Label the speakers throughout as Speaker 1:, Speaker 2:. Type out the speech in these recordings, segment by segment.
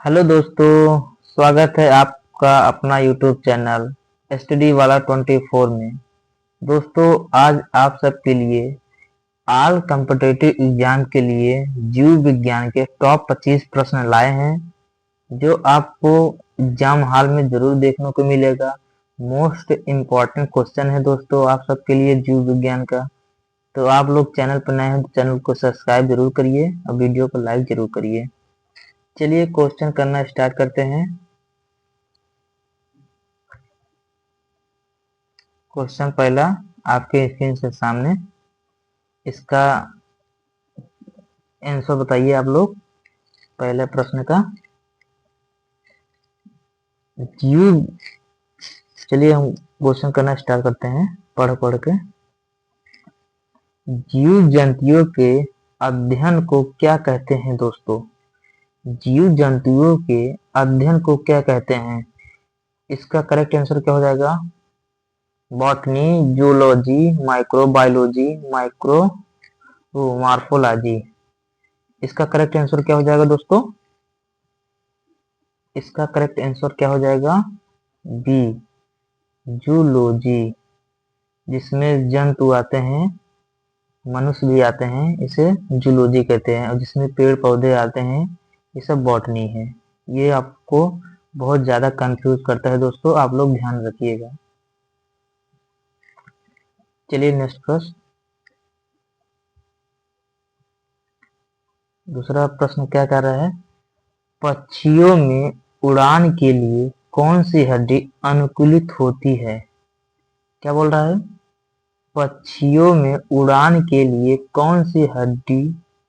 Speaker 1: Hello दोस्तों, स्वागत है आपका अपना यूट्यूब चैनल स्टडी वाला 24 में। दोस्तों, आज आप सबके लिए ऑल कॉम्पिटिटिव एग्जाम के लिए जीव विज्ञान के टॉप 25 प्रश्न लाए हैं, जो आपको एग्जाम हॉल में जरूर देखने को मिलेगा। मोस्ट इम्पॉर्टेंट क्वेश्चन है दोस्तों आप सबके लिए जीव विज्ञान का। तो आप लोग चैनल पर नए हैं तो चैनल को सब्सक्राइब जरूर करिए और वीडियो को लाइक जरूर करिए। चलिए क्वेश्चन करना स्टार्ट करते हैं। क्वेश्चन पहला आपके स्क्रीन से सामने, इसका आंसर बताइए आप लोग। पहले प्रश्न का जीव, चलिए हम क्वेश्चन करना स्टार्ट करते हैं पढ़ पढ़ के। जीव जंतुओं के अध्ययन को क्या कहते हैं दोस्तों? जीव जंतुओं के अध्ययन को क्या कहते हैं? इसका करेक्ट आंसर क्या हो जाएगा? Botany, zoology, microbiology, micromorphology. इसका करेक्ट आंसर क्या हो जाएगा दोस्तों? इसका करेक्ट आंसर क्या हो जाएगा? बी, जूलॉजी, जिसमें जंतु आते हैं, मनुष्य भी आते हैं, इसे जूलॉजी कहते हैं। और जिसमें पेड़ पौधे आते हैं, ये सब बॉटनी है। ये आपको बहुत ज्यादा कंफ्यूज करता है दोस्तों, आप लोग ध्यान रखिएगा। चलिए नेक्स्ट प्रश्न। दूसरा प्रश्न क्या कर रहा है? पक्षियों में उड़ान के लिए कौन सी हड्डी अनुकूलित होती है? क्या बोल रहा है? पक्षियों में उड़ान के लिए कौन सी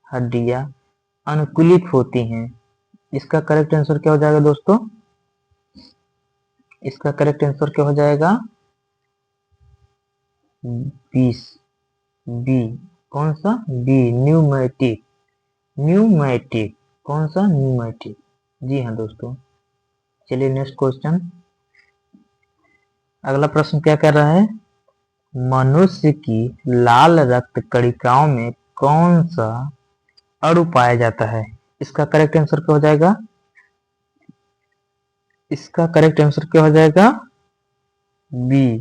Speaker 1: हड्डियां अनुकूलित होती हैं? इसका करेक्ट आंसर क्या हो जाएगा दोस्तों? इसका करेक्ट आंसर क्या हो जाएगा? 20, बी। कौन सा? B, pneumatic. न्यूमेटिक, कौन सा? न्यूमेटिक। जी हाँ दोस्तों। चलिए नेक्स्ट क्वेश्चन। अगला प्रश्न क्या कर रहा है? मनुष्य की लाल रक्त कणिकाओं में कौन सा अणु पाया जाता है? इसका करेक्ट आंसर क्या हो जाएगा? इसका करेक्ट आंसर क्या हो जाएगा? बी,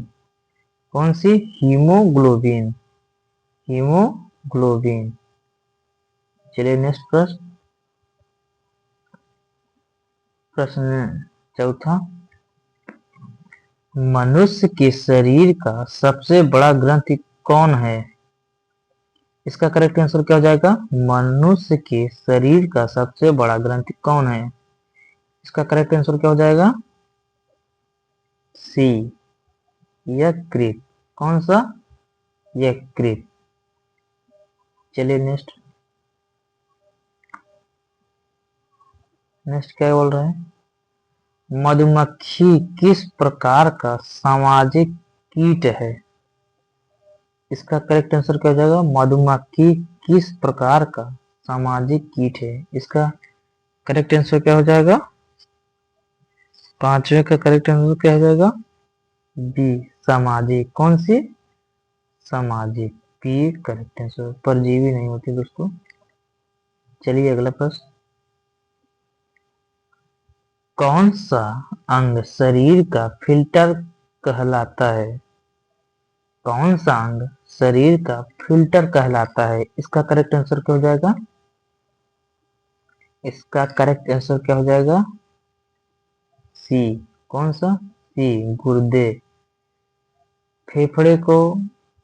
Speaker 1: कौन सी? हीमोग्लोबिन। हीमोग्लोबिन। चलिए नेक्स्ट प्रश्न। प्रश्न चौथा। मनुष्य के शरीर का सबसे बड़ा ग्रंथि कौन है? इसका करेक्ट आंसर क्या हो जाएगा? मनुष्य के शरीर का सबसे बड़ा ग्रंथि कौन है? इसका करेक्ट आंसर क्या हो जाएगा? सी, यकृत। कौन सा? यकृत। चलिए नेक्स्ट। नेक्स्ट क्या बोल रहा है? मधुमक्खी किस प्रकार का सामाजिक कीट है? इसका करेक्ट आंसर क्या हो जाएगा? मधुमक्खी किस प्रकार का सामाजिक कीट है? इसका करेक्ट आंसर क्या हो जाएगा? पांचवे का करेक्ट आंसर क्या हो जाएगा? बी, सामाजिक। कौन सी? सामाजिक। B correct answer. परजीवी नहीं होती दोस्तों। चलिए अगला प्रश्न। कौन सा अंग शरीर का फिल्टर कहलाता है? कौन सा अंग शरीर का फिल्टर कहलाता है? इसका करेक्ट आंसर क्या हो जाएगा? इसका करेक्ट आंसर क्या हो जाएगा? सी, कौन सा? सी, गुर्दे। फेफड़े को,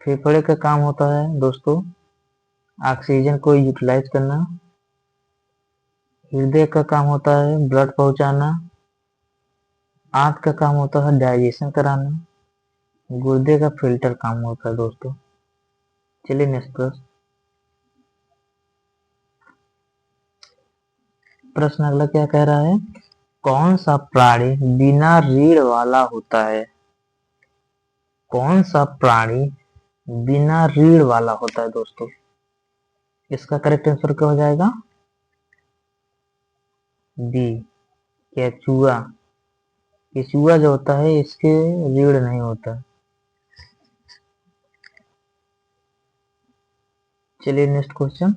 Speaker 1: फेफड़े का काम होता है दोस्तों ऑक्सीजन को यूटिलाइज करना। हृदय का काम होता है ब्लड पहुंचाना। आंत का काम होता है डाइजेशन कराना। गुर्दे का फिल्टर काम होता है दोस्तों। चलिए नेक्स्ट प्रश्न। प्रश्न अगला क्या कह रहा है? कौन सा प्राणी बिना रीढ़ वाला होता है? कौन सा प्राणी बिना रीढ़ वाला होता है दोस्तों? इसका करेक्ट आंसर क्या हो जाएगा? बी, केचुआ। केचुआ जो होता है इसके रीढ़ नहीं होता। चलिए नेक्स्ट क्वेश्चन।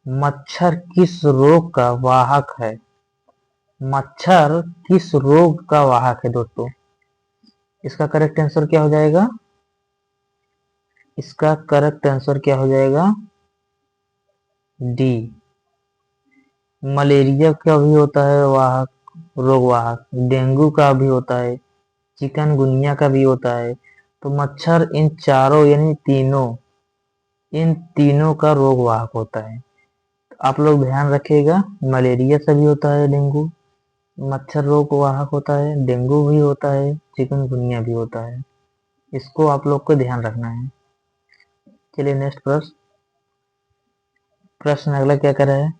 Speaker 1: मच्छर किस रोग का वाहक है? मच्छर किस रोग का वाहक है दोस्तों? इसका करेक्ट आंसर क्या हो जाएगा? इसका करेक्ट आंसर क्या हो जाएगा? डी। मलेरिया का भी होता है वाहक, रोग वाहक, डेंगू का भी होता है, चिकनगुनिया का भी होता है। तो मच्छर इन चारों यानी इन तीनों का रोग वाहक होता है। तो आप लोग ध्यान रखिएगा, मलेरिया से भी होता है डेंगू, मच्छर रोग वाहक होता है, डेंगू भी होता है, चिकनगुनिया भी होता है। इसको आप लोग को ध्यान रखना है। चलिए नेक्स्ट प्रश्न अगला क्या कर रहा है?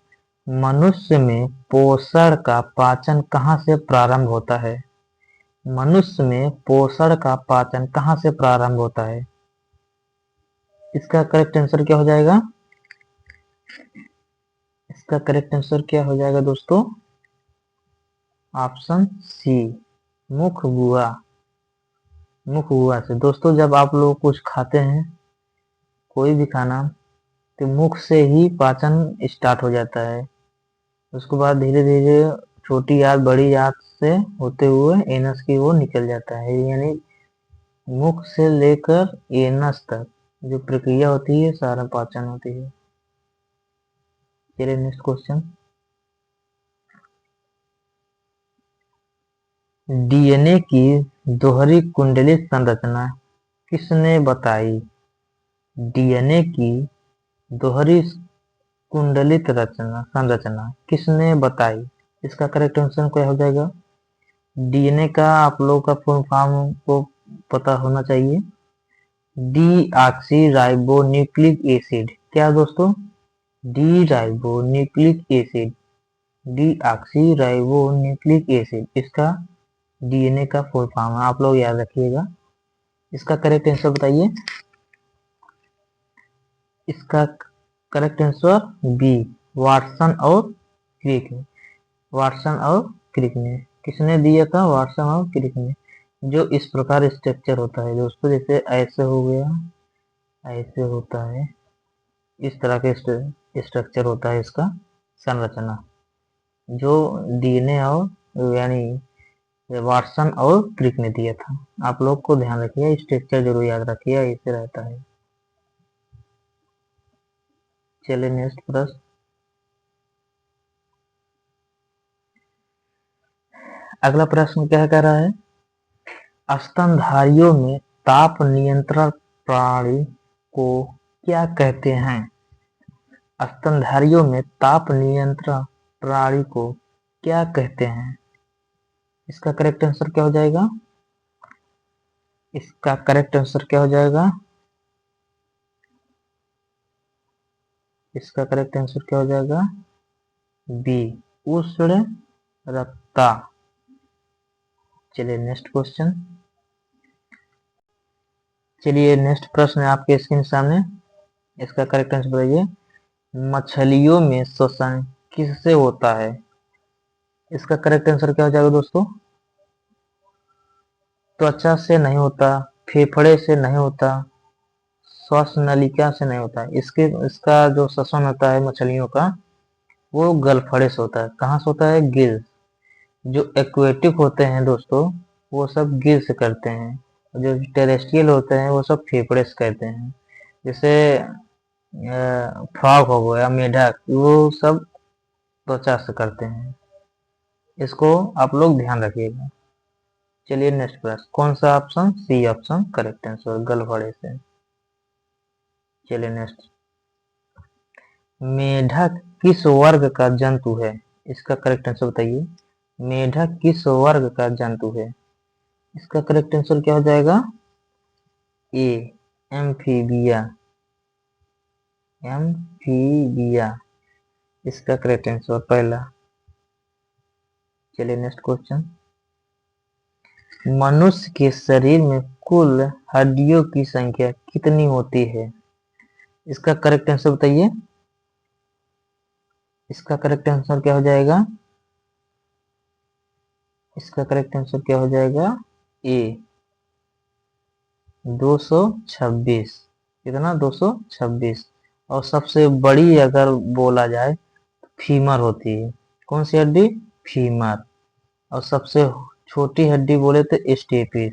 Speaker 1: मनुष्य में पोषण का पाचन कहाँ से प्रारंभ होता है? मनुष्य में पोषण का पाचन कहाँ से प्रारंभ होता है? इसका करेक्ट आंसर क्या हो जाएगा? इसका करेक्ट आंसर क्या हो जाएगा दोस्तों? ऑप्शन सी, मुख गुहा। मुख गुहा से दोस्तों, जब आप लोग कुछ खाते हैं, कोई भी खाना, तो मुख से ही पाचन स्टार्ट हो जाता है। उसके बाद धीरे धीरे छोटी आंत बड़ी आंत से होते हुए एनस की ओर निकल जाता है। यानी मुख से लेकर एनस तक जो प्रक्रिया होती है सारा पाचन होती है। चलिए नेक्स्ट क्वेश्चन। डीएनए की दोहरी कुंडलित संरचना किसने बताई? डीएनए की दोहरी कुंडलित संरचना किसने बताई? इसका करेक्ट आंसर क्या हो जाएगा? डीएनए का आप लोगों का फुल फॉर्म को पता होना चाहिए। D oxy ribo nucleic acid. क्या दोस्तों? D ribo nucleic acid, D oxy ribo nucleic acid इसका डीएनए का फुल फॉर्म है। आप लोग याद रखिएगा। इसका करेक्ट आंसर बताइए। इसका करेक्ट आंसर बी, वाटसन और क्रिक। वाटसन और क्रिक ने किसने दिया था? वाटसन और क्रिक ने। जो इस प्रकार स्ट्रक्चर होता है दोस्तों, जैसे ऐसे हो गया, ऐसे होता है, इस तरह के स्ट्रक्चर होता है इसका संरचना, जो डीएनए और यानी वाटसन और क्रिक ने दिया था। आप लोग को ध्यान रखिए, स्ट्रक्चर जरूर याद रखिए, ऐसे रहता है। चलिए नेक्स्ट प्रश्न। अगला प्रश्न क्या कह रहा है? स्तनधारियों में ताप नियंत्रण प्रणाली को क्या कहते हैं? स्तनधारियों में ताप नियंत्रण प्रणाली को क्या कहते हैं? इसका करेक्ट आंसर क्या हो जाएगा? इसका करेक्ट आंसर क्या हो जाएगा? इसका करेक्ट आंसर क्या हो जाएगा? बी, उष्ण रक्तता। चलिए नेक्स्ट क्वेश्चन। चलिए नेक्स्ट प्रश्न है आपके स्क्रीन सामने। इसका करेक्ट आंसर बताइए। मछलियों में श्वसन किससे होता है? इसका करेक्ट आंसर क्या हो जाएगा दोस्तों? त्वचा से नहीं होता, फेफड़े से नहीं होता, श्वास नलिका से नहीं होता। इसका जो श्वसन होता है मछलियों का, वो गलफड़े से होता है। कहाँ से होता है? गिल्स। जो एक्वेटिक होते हैं दोस्तों, वो सब गिल से करते हैं। जो टेरेस्ट्रियल होते हैं वो सब फेफड़े से करते हैं। जैसे फ्रॉग हो गया, मेढक, वो सब त्वचा से करते हैं। इसको आप लोग ध्यान रखिएगा। चलिए नेक्स्ट प्रश्न। कौन सा option? C option correct answer, गलफड़े से। चलिए नेक्स्ट। मेढक किस वर्ग का जंतु है? इसका करेक्ट आंसर बताइए। मेढक किस वर्ग का जंतु है? इसका करेक्ट आंसर क्या हो जाएगा? ए, एम्फीबिया। एम्फीबिया इसका करेक्ट आंसर पहला। चलिए नेक्स्ट क्वेश्चन। मनुष्य के शरीर में कुल हड्डियों की संख्या कितनी होती है? इसका करेक्ट आंसर बताइए। इसका करेक्ट आंसर क्या हो जाएगा? इसका करेक्ट आंसर क्या हो जाएगा? ए, 226। कितना? 226। और सबसे बड़ी अगर बोला जाए तो फीमर होती है। कौन सी हड्डी? फीमर। और सबसे छोटी हड्डी बोले तो स्टेपिस।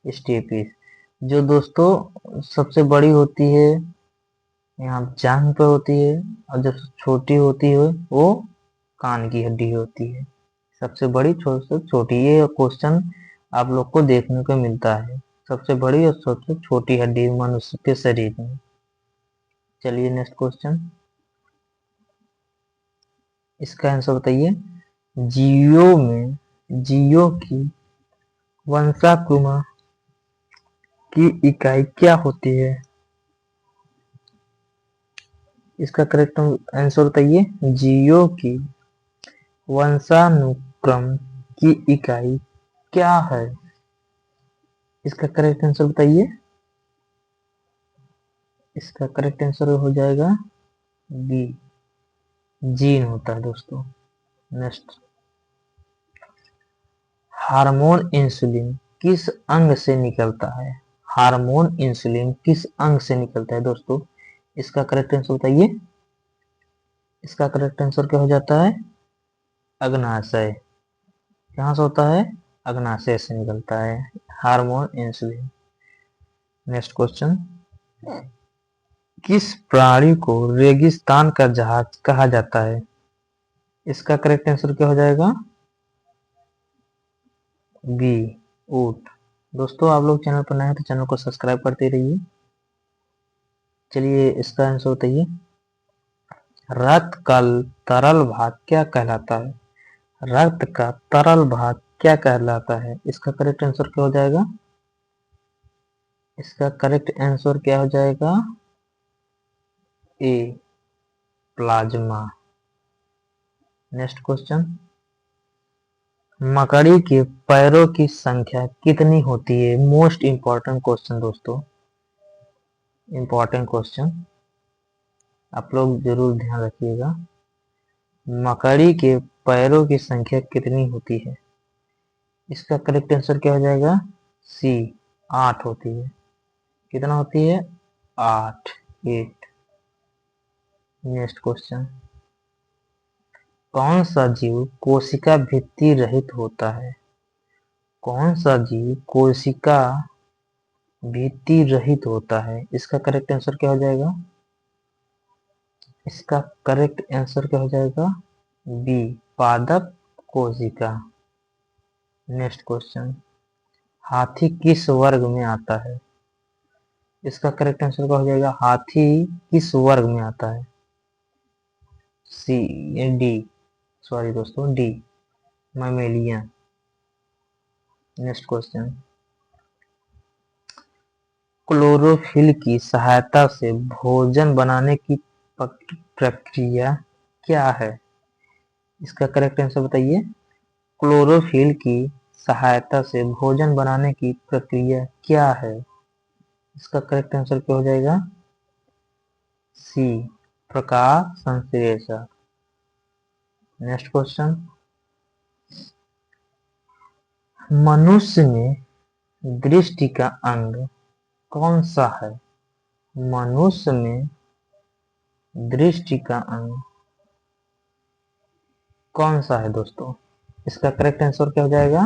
Speaker 1: स्टेपिस जो दोस्तों सबसे बड़ी होती है यहाँ जांघ पे होती है, और जो छोटी होती है वो कान की हड्डी होती है। सबसे बड़ी सबसे छोटी, ये क्वेश्चन आप लोग को देखने को मिलता है। सबसे बड़ी और सबसे छोटी हड्डी मनुष्य के शरीर में। चलिए नेक्स्ट क्वेश्चन, इसका आंसर बताइए। जीवों की वंशानुक्रम की इकाई क्या होती है? इसका करेक्ट आंसर बताइए। जीवों की वंशानुक्रम की इकाई क्या है? इसका करेक्ट आंसर बताइए। इसका करेक्ट आंसर हो जाएगा बी, जीन होता है दोस्तों। नेक्स्ट, हार्मोन इंसुलिन किस अंग से निकलता है? हार्मोन इंसुलिन किस अंग से निकलता है दोस्तों? इसका करेक्ट आंसर बताइए। इसका करेक्ट आंसर क्या हो जाता है? अग्नाशय। कहाँ से होता है? अग्नाशय से निकलता है हार्मोन इंसुलिन। नेक्स्ट क्वेश्चन, किस प्राणी को रेगिस्तान का जहाज कहा जाता है? इसका करेक्ट आंसर क्या हो जाएगा? बी, ऊंट। दोस्तों आप लोग चैनल पर नए हैं तो चैनल को सब्सक्राइब करते रहिए। चलिए इसका आंसर बताइए। रक्त का तरल भाग क्या कहलाता है? रक्त का तरल भाग क्या कहलाता है? इसका करेक्ट आंसर क्या हो जाएगा? इसका करेक्ट आंसर क्या हो जाएगा? ए, प्लाज्मा। नेक्स्ट क्वेश्चन, मकड़ी के पैरों की संख्या कितनी होती है? मोस्ट इंपॉर्टेंट क्वेश्चन दोस्तों, इंपॉर्टेंट क्वेश्चन, आप लोग जरूर ध्यान रखिएगा। मकड़ी के पैरों की संख्या कितनी होती है? इसका करेक्ट आंसर क्या हो जाएगा? सी, 8 होती है। कितना होती है? 8, 8। नेक्स्ट क्वेश्चन, कौन सा जीव कोशिका भित्ति रहित होता है? कौन सा जीव कोशिका भित्ति रहित होता है? इसका करेक्ट आंसर क्या हो जाएगा? इसका करेक्ट आंसर क्या हो जाएगा? बी, पादप कोशिका। नेक्स्ट क्वेश्चन, हाथी किस वर्ग में आता है? इसका करेक्ट आंसर क्या हो जाएगा? हाथी किस वर्ग में आता है? सी, डी, सॉरी दोस्तों, D, mammalian. Next question, chlorophyll की सहायता से भोजन बनाने की प्रक्रिया क्या है? इसका करेक्ट आंसर बताइए। क्लोरोफिल की सहायता से भोजन बनाने की प्रक्रिया क्या है? इसका करेक्ट आंसर क्या हो जाएगा? सी, प्रकाश संश्लेषण। नेक्स्ट क्वेश्चन, मनुष्य में दृष्टि का अंग कौन सा है? मनुष्य में दृष्टि का अंग कौन सा है दोस्तों? इसका करेक्ट आंसर क्या हो जाएगा?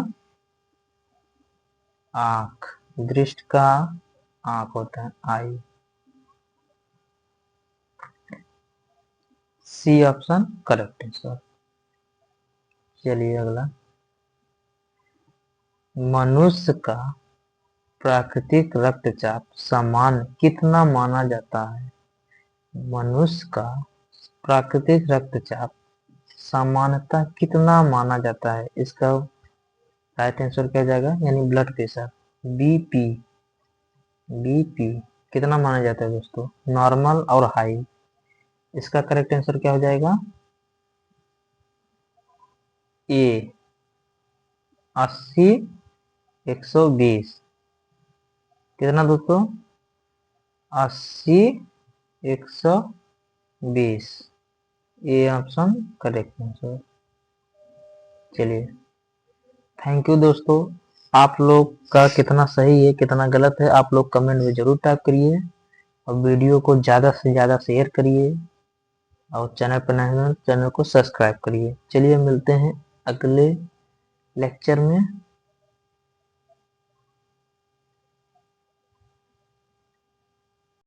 Speaker 1: आंख। दृष्टि का आंख होता है, eye. C option correct answer. चलिए अगला, मनुष्य का प्राकृतिक रक्तचाप सामान्य कितना माना जाता है? मनुष्य का प्राकृतिक रक्तचाप सामान्यतः कितना माना जाता है? इसका राइट आंसर क्या जाएगा? यानी ब्लड प्रेशर, बीपी। बीपी कितना माना जाता है दोस्तों? नॉर्मल और हाई। इसका करेक्ट आंसर क्या हो जाएगा? ए, 80, 120। कितना दोस्तों? 80, 120। A option correct answer. चलिए, थैंक यू दोस्तों। आप लोग का कितना सही है कितना गलत है आप लोग कमेंट में जरूर टाइप करिए। और वीडियो को ज़्यादा से ज़्यादा शेयर करिए और चैनल पर नए हैं चैनल को सब्सक्राइब करिए। चलिए मिलते हैं अगले लेक्चर में।